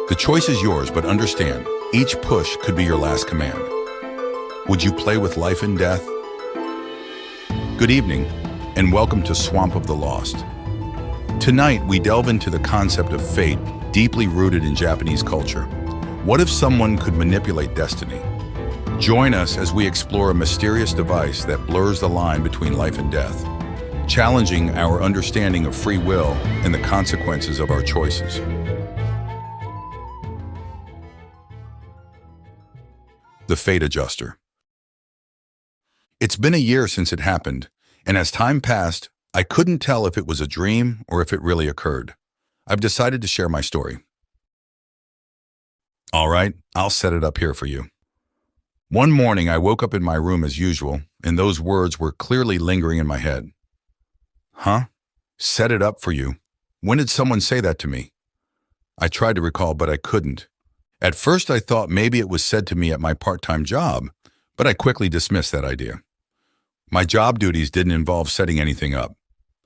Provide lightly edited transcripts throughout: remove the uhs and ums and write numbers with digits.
The choice is yours, but understand, each push could be your last command. Would you play with life and death? Good evening, and welcome to Swamp of the Lost. Tonight, we delve into the concept of fate, deeply rooted in Japanese culture. What if someone could manipulate destiny? Join us as we explore a mysterious device that blurs the line between life and death, challenging our understanding of free will and the consequences of our choices. The Fate Adjuster. It's been a year since it happened, and as time passed, I couldn't tell if it was a dream or if it really occurred. I've decided to share my story. All right, I'll set it up here for you. One morning, I woke up in my room as usual, and those words were clearly lingering in my head. Huh? Set it up for you? When did someone say that to me? I tried to recall, but I couldn't. At first, I thought maybe it was said to me at my part-time job, but I quickly dismissed that idea. My job duties didn't involve setting anything up.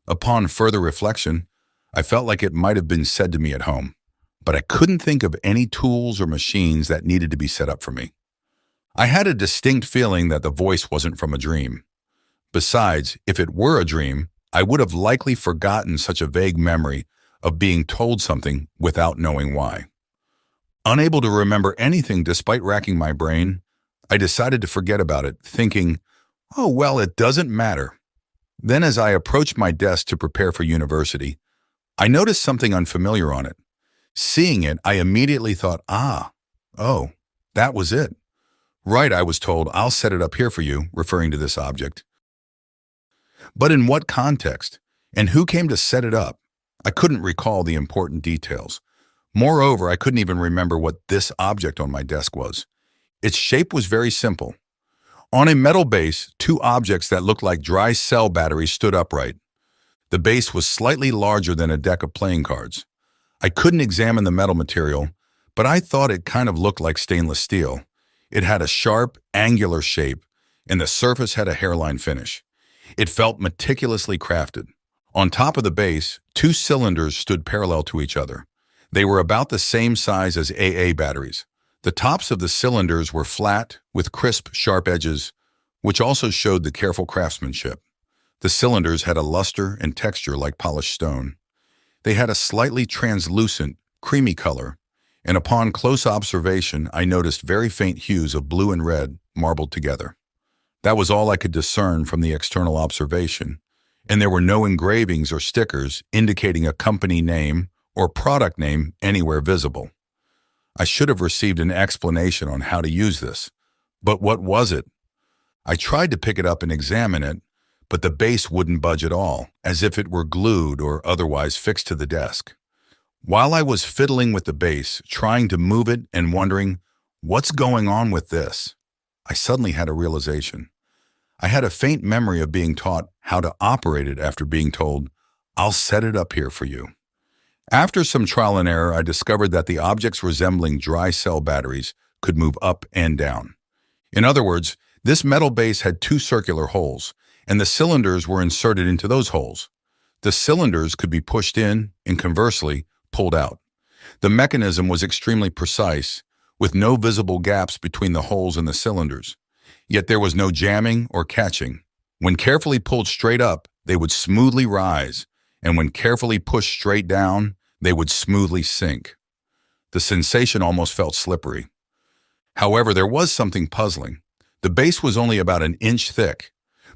Upon further reflection, I felt like it might have been said to me at home, but I couldn't think of any tools or machines that needed to be set up for me. I had a distinct feeling that the voice wasn't from a dream. Besides, if it were a dream, I would have likely forgotten such a vague memory of being told something without knowing why. Unable to remember anything despite racking my brain, I decided to forget about it, thinking, oh, well, it doesn't matter. Then as I approached my desk to prepare for university, I noticed something unfamiliar on it. Seeing it, I immediately thought, oh, that was it. Right, I was told, I'll set it up here for you, referring to this object. But in what context? And who came to set it up? I couldn't recall the important details. Moreover, I couldn't even remember what this object on my desk was. Its shape was very simple. On a metal base, two objects that looked like dry cell batteries stood upright. The base was slightly larger than a deck of playing cards. I couldn't examine the metal material, but I thought it kind of looked like stainless steel. It had a sharp, angular shape, and the surface had a hairline finish. It felt meticulously crafted. On top of the base, two cylinders stood parallel to each other. They were about the same size as AA batteries. The tops of the cylinders were flat, with crisp, sharp edges, which also showed the careful craftsmanship. The cylinders had a luster and texture like polished stone. They had a slightly translucent, creamy color, and upon close observation, I noticed very faint hues of blue and red marbled together. That was all I could discern from the external observation, and there were no engravings or stickers indicating a company name or product name anywhere visible. I should have received an explanation on how to use this, but what was it? I tried to pick it up and examine it, but the base wouldn't budge at all, as if it were glued or otherwise fixed to the desk. While I was fiddling with the base, trying to move it and wondering, what's going on with this? I suddenly had a realization. I had a faint memory of being taught how to operate it after being told, I'll set it up here for you. After some trial and error, I discovered that the objects resembling dry cell batteries could move up and down. In other words, this metal base had two circular holes, and the cylinders were inserted into those holes. The cylinders could be pushed in and conversely pulled out. The mechanism was extremely precise, with no visible gaps between the holes in the cylinders. Yet there was no jamming or catching. When carefully pulled straight up, they would smoothly rise, and when carefully pushed straight down, they would smoothly sink. The sensation almost felt slippery. However, there was something puzzling. The base was only about an inch thick,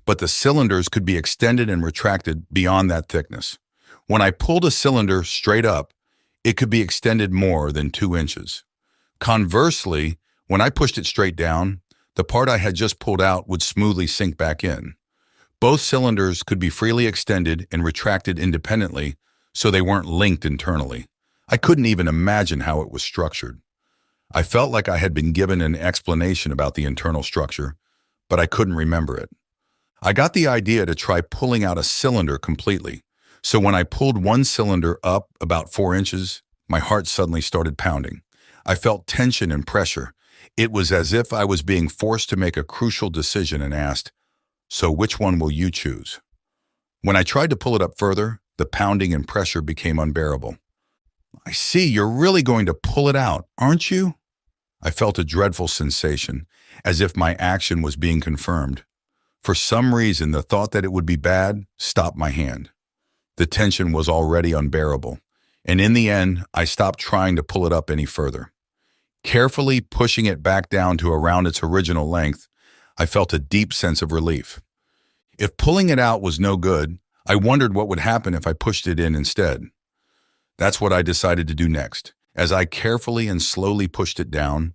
but the cylinders could be extended and retracted beyond that thickness. When I pulled a cylinder straight up, it could be extended more than 2 inches. Conversely, when I pushed it straight down, the part I had just pulled out would smoothly sink back in. Both cylinders could be freely extended and retracted independently, so they weren't linked internally. I couldn't even imagine how it was structured. I felt like I had been given an explanation about the internal structure, but I couldn't remember it. I got the idea to try pulling out a cylinder completely, so when I pulled one cylinder up about 4 inches, my heart suddenly started pounding. I felt tension and pressure. It was as if I was being forced to make a crucial decision and asked, so which one will you choose? When I tried to pull it up further, the pounding and pressure became unbearable. I see you're really going to pull it out, aren't you? I felt a dreadful sensation, as if my action was being confirmed. For some reason, the thought that it would be bad stopped my hand. The tension was already unbearable, and in the end, I stopped trying to pull it up any further. Carefully pushing it back down to around its original length, I felt a deep sense of relief. If pulling it out was no good, I wondered what would happen if I pushed it in instead. That's what I decided to do next. As I carefully and slowly pushed it down,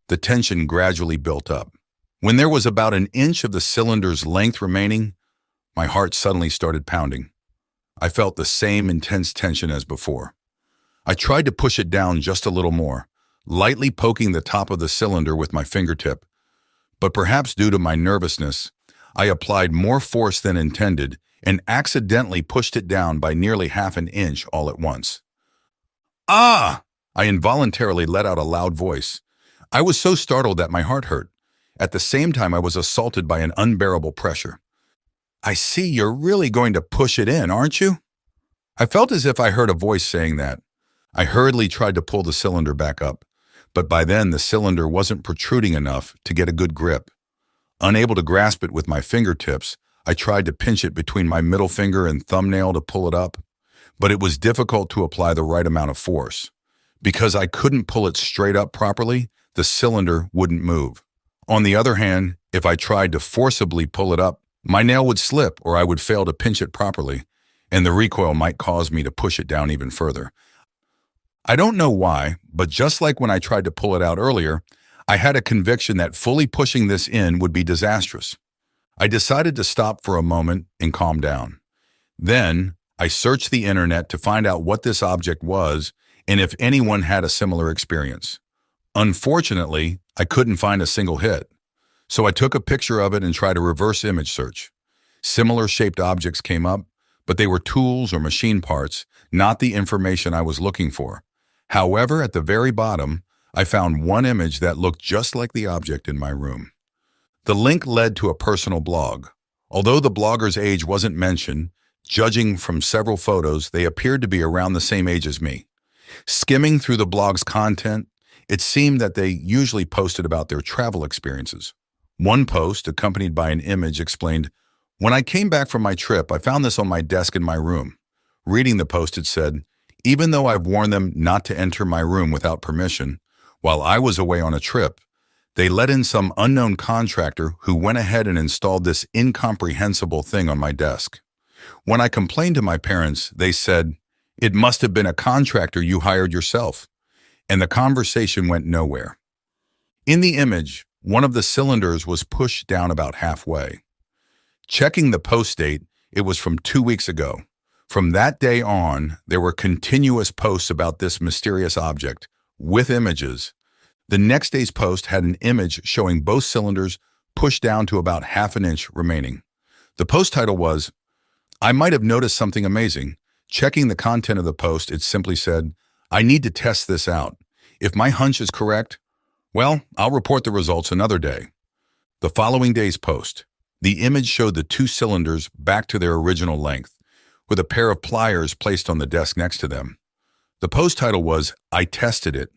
the tension gradually built up. When there was about an inch of the cylinder's length remaining, my heart suddenly started pounding. I felt the same intense tension as before. I tried to push it down just a little more, lightly poking the top of the cylinder with my fingertip. But perhaps due to my nervousness, I applied more force than intended and accidentally pushed it down by nearly half an inch all at once. Ah! I involuntarily let out a loud voice. I was so startled that my heart hurt. At the same time, I was assaulted by an unbearable pressure. I see you're really going to push it in, aren't you? I felt as if I heard a voice saying that. I hurriedly tried to pull the cylinder back up, but by then the cylinder wasn't protruding enough to get a good grip. Unable to grasp it with my fingertips, I tried to pinch it between my middle finger and thumbnail to pull it up, but it was difficult to apply the right amount of force. Because I couldn't pull it straight up properly, the cylinder wouldn't move. On the other hand, if I tried to forcibly pull it up, my nail would slip or I would fail to pinch it properly, and the recoil might cause me to push it down even further. I don't know why, but just like when I tried to pull it out earlier, I had a conviction that fully pushing this in would be disastrous. I decided to stop for a moment and calm down. Then, I searched the internet to find out what this object was and if anyone had a similar experience. Unfortunately, I couldn't find a single hit. So I took a picture of it and tried a reverse image search. Similar shaped objects came up, but they were tools or machine parts, not the information I was looking for. However, at the very bottom, I found one image that looked just like the object in my room. The link led to a personal blog. Although the blogger's age wasn't mentioned, judging from several photos, they appeared to be around the same age as me. Skimming through the blog's content, it seemed that they usually posted about their travel experiences. One post, accompanied by an image, explained, "When I came back from my trip, I found this on my desk in my room." Reading the post, it said, "Even though I've warned them not to enter my room without permission, while I was away on a trip, they let in some unknown contractor who went ahead and installed this incomprehensible thing on my desk. When I complained to my parents, they said, 'It must have been a contractor you hired yourself.' And the conversation went nowhere." In the image, one of the cylinders was pushed down about halfway. Checking the post date, it was from 2 weeks ago. From that day on, there were continuous posts about this mysterious object, with images. The next day's post had an image showing both cylinders pushed down to about half an inch remaining. The post title was, "I might have noticed something amazing." Checking the content of the post, it simply said, "I need to test this out. If my hunch is correct, well, I'll report the results another day." The following day's post, the image showed the two cylinders back to their original length, with a pair of pliers placed on the desk next to them. The post title was, "I tested it."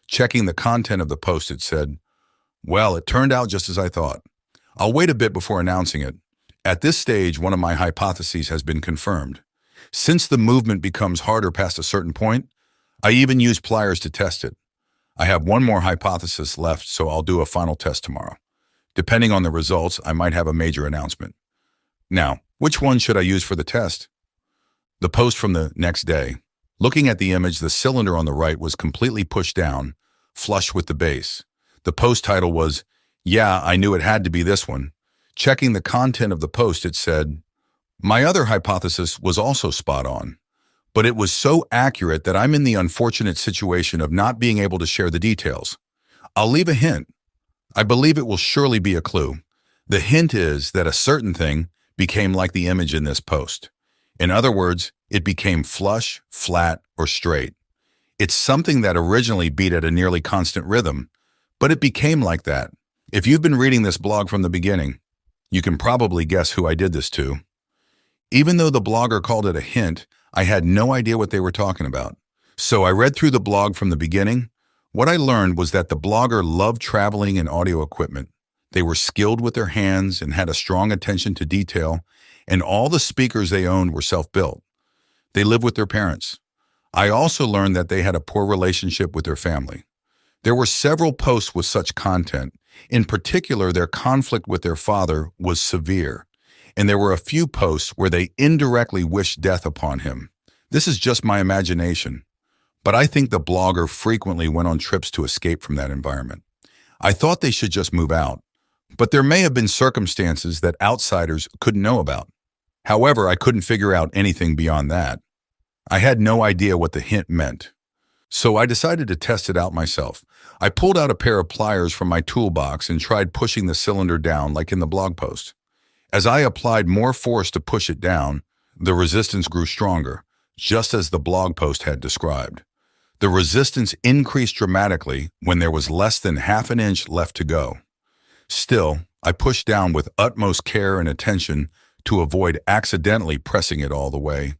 Checking the content of the post, it said, "Well, it turned out just as I thought. I'll wait a bit before announcing it. At this stage, one of my hypotheses has been confirmed. Since the movement becomes harder past a certain point, I even use pliers to test it. I have one more hypothesis left, so I'll do a final test tomorrow. Depending on the results, I might have a major announcement. Now, which one should I use for the test?" The post from the next day. Looking at the image, the cylinder on the right was completely pushed down, flush with the base. The post title was, "Yeah, I knew it had to be this one." Checking the content of the post, it said, "My other hypothesis was also spot on, but it was so accurate that I'm in the unfortunate situation of not being able to share the details. I'll leave a hint. I believe it will surely be a clue. The hint is that a certain thing became like the image in this post. In other words, it became flush, flat, or straight. It's something that originally beat at a nearly constant rhythm, but it became like that. If you've been reading this blog from the beginning, you can probably guess who I did this to. Even though the blogger called it a hint, I had no idea what they were talking about. So I read through the blog from the beginning. What I learned was that the blogger loved traveling and audio equipment. They were skilled with their hands and had a strong attention to detail, and all the speakers they owned were self-built. They lived with their parents. I also learned that they had a poor relationship with their family. There were several posts with such content. In particular, their conflict with their father was severe, and there were a few posts where they indirectly wished death upon him. This is just my imagination, but I think the blogger frequently went on trips to escape from that environment. I thought they should just move out, but there may have been circumstances that outsiders couldn't know about. However, I couldn't figure out anything beyond that. I had no idea what the hint meant. So I decided to test it out myself. I pulled out a pair of pliers from my toolbox and tried pushing the cylinder down like in the blog post. As I applied more force to push it down, the resistance grew stronger, just as the blog post had described. The resistance increased dramatically when there was less than half an inch left to go. Still, I pushed down with utmost care and attention to avoid accidentally pressing it all the way.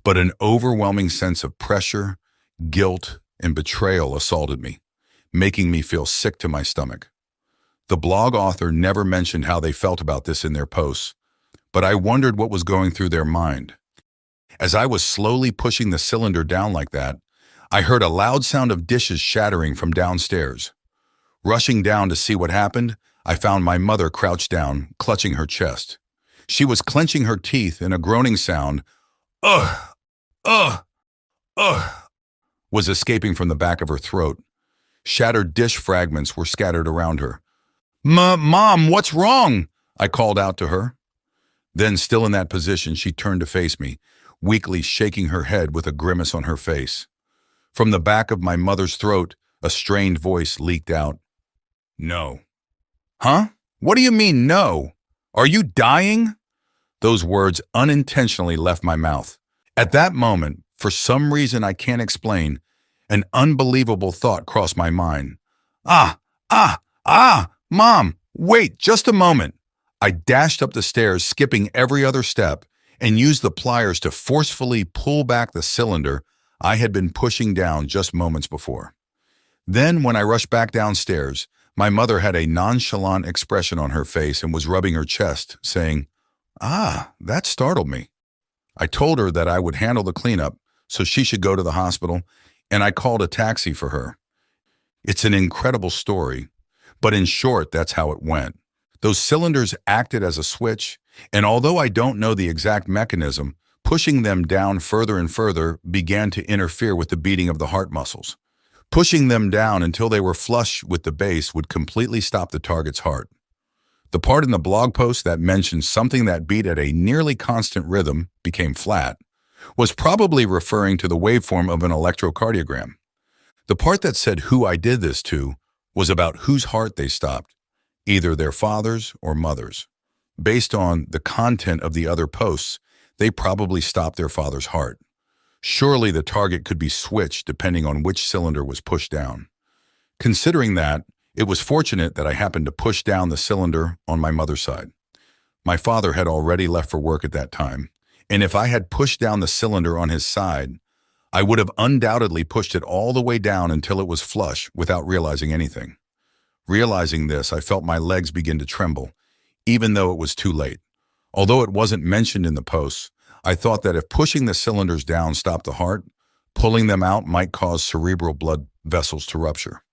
But an overwhelming sense of pressure, guilt, and betrayal assaulted me, making me feel sick to my stomach. The blog author never mentioned how they felt about this in their posts, but I wondered what was going through their mind. As I was slowly pushing the cylinder down like that, I heard a loud sound of dishes shattering from downstairs. Rushing down to see what happened, I found my mother crouched down, clutching her chest. She was clenching her teeth, and a groaning sound, "Ugh! Ugh! Ugh!" was escaping from the back of her throat. Shattered dish fragments were scattered around her. Mom, what's wrong?" I called out to her. Then, still in that position, she turned to face me, weakly shaking her head with a grimace on her face. From the back of my mother's throat, a strained voice leaked out. "No." "Huh? What do you mean, no? Are you dying?" Those words unintentionally left my mouth. At that moment, for some reason I can't explain, an unbelievable thought crossed my mind. Mom, wait just a moment." I dashed up the stairs, skipping every other step, and used the pliers to forcefully pull back the cylinder I had been pushing down just moments before. Then, when I rushed back downstairs, my mother had a nonchalant expression on her face and was rubbing her chest, saying, "That startled me." I told her that I would handle the cleanup, so she should go to the hospital, and I called a taxi for her. It's an incredible story, but in short, that's how it went. Those cylinders acted as a switch, and although I don't know the exact mechanism, pushing them down further and further began to interfere with the beating of the heart muscles. Pushing them down until they were flush with the base would completely stop the target's heart. The part in the blog post that mentioned something that beat at a nearly constant rhythm became flat was probably referring to the waveform of an electrocardiogram. The part that said who I did this to was about whose heart they stopped, either their father's or mother's. Based on the content of the other posts, they probably stopped their father's heart. Surely the target could be switched depending on which cylinder was pushed down. Considering that, it was fortunate that I happened to push down the cylinder on my mother's side. My father had already left for work at that time, and if I had pushed down the cylinder on his side, I would have undoubtedly pushed it all the way down until it was flush without realizing anything. Realizing this, I felt my legs begin to tremble, even though it was too late. Although it wasn't mentioned in the posts, I thought that if pushing the cylinders down stopped the heart, pulling them out might cause cerebral blood vessels to rupture.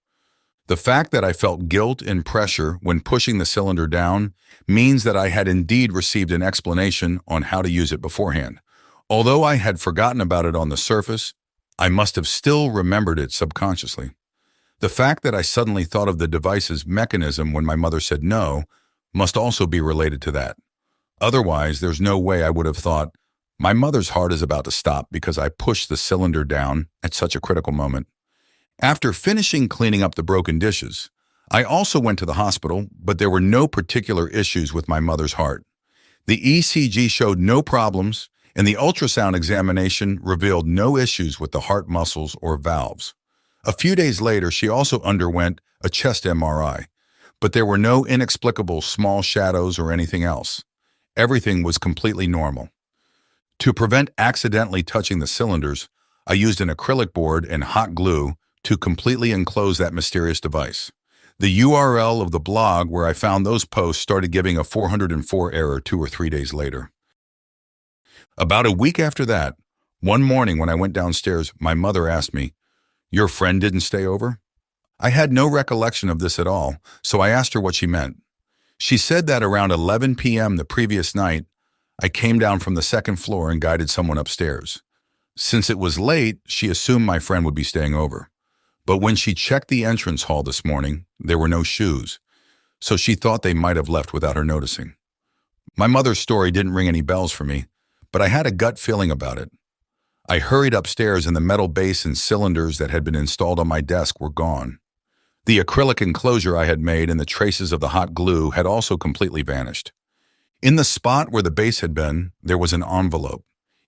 The fact that I felt guilt and pressure when pushing the cylinder down means that I had indeed received an explanation on how to use it beforehand. Although I had forgotten about it on the surface, I must have still remembered it subconsciously. The fact that I suddenly thought of the device's mechanism when my mother said no must also be related to that. Otherwise, there's no way I would have thought, my mother's heart is about to stop because I pushed the cylinder down at such a critical moment. After finishing cleaning up the broken dishes, I also went to the hospital, but there were no particular issues with my mother's heart. The ECG showed no problems, and the ultrasound examination revealed no issues with the heart muscles or valves. A few days later, she also underwent a chest MRI, but there were no inexplicable small shadows or anything else. Everything was completely normal. To prevent accidentally touching the cylinders, I used an acrylic board and hot glue to completely enclose that mysterious device. The URL of the blog where I found those posts started giving a 404 error 2 or 3 days later. About a week after that, one morning when I went downstairs, my mother asked me, "Your friend didn't stay over?" I had no recollection of this at all, so I asked her what she meant. She said that around 11 p.m. the previous night, I came down from the second floor and guided someone upstairs. Since it was late, she assumed my friend would be staying over. But when she checked the entrance hall this morning, there were no shoes, so she thought they might have left without her noticing. My mother's story didn't ring any bells for me, but I had a gut feeling about it. I hurried upstairs and the metal base and cylinders that had been installed on my desk were gone. The acrylic enclosure I had made and the traces of the hot glue had also completely vanished. In the spot where the base had been, there was an envelope.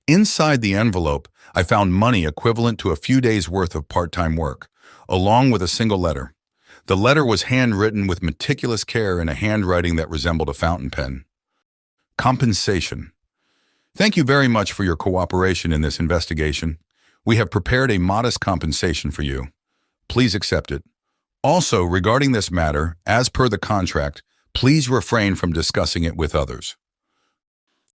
Inside the envelope, I found money equivalent to a few days' worth of part-time work, along with a single letter. The letter was handwritten with meticulous care in a handwriting that resembled a fountain pen. Compensation. Thank you very much for your cooperation in this investigation. We have prepared a modest compensation for you. Please accept it. Also, regarding this matter, as per the contract, please refrain from discussing it with others.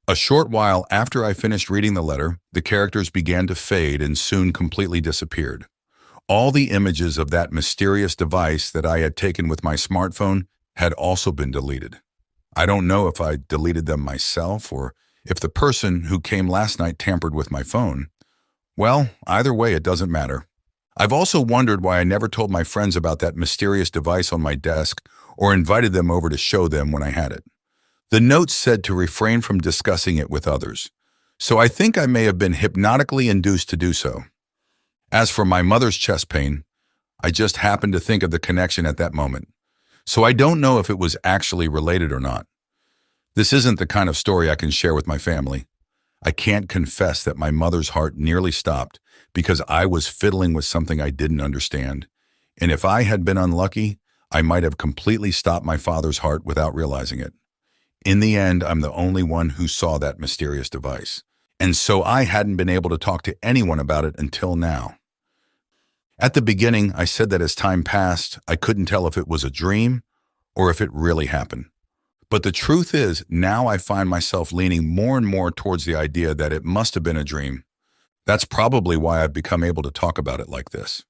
A short while after I finished reading the letter, the characters began to fade and soon completely disappeared. All the images of that mysterious device that I had taken with my smartphone had also been deleted. I don't know if I deleted them myself or if the person who came last night tampered with my phone. Well, either way, it doesn't matter. I've also wondered why I never told my friends about that mysterious device on my desk or invited them over to show them when I had it. The note said to refrain from discussing it with others, so I think I may have been hypnotically induced to do so. As for my mother's chest pain, I just happened to think of the connection at that moment, so I don't know if it was actually related or not. This isn't the kind of story I can share with my family. I can't confess that my mother's heart nearly stopped because I was fiddling with something I didn't understand, and if I had been unlucky, I might have completely stopped my father's heart without realizing it. In the end, I'm the only one who saw that mysterious device, and so I hadn't been able to talk to anyone about it until now. At the beginning, I said that as time passed, I couldn't tell if it was a dream or if it really happened. But the truth is, now I find myself leaning more and more towards the idea that it must have been a dream. That's probably why I've become able to talk about it like this.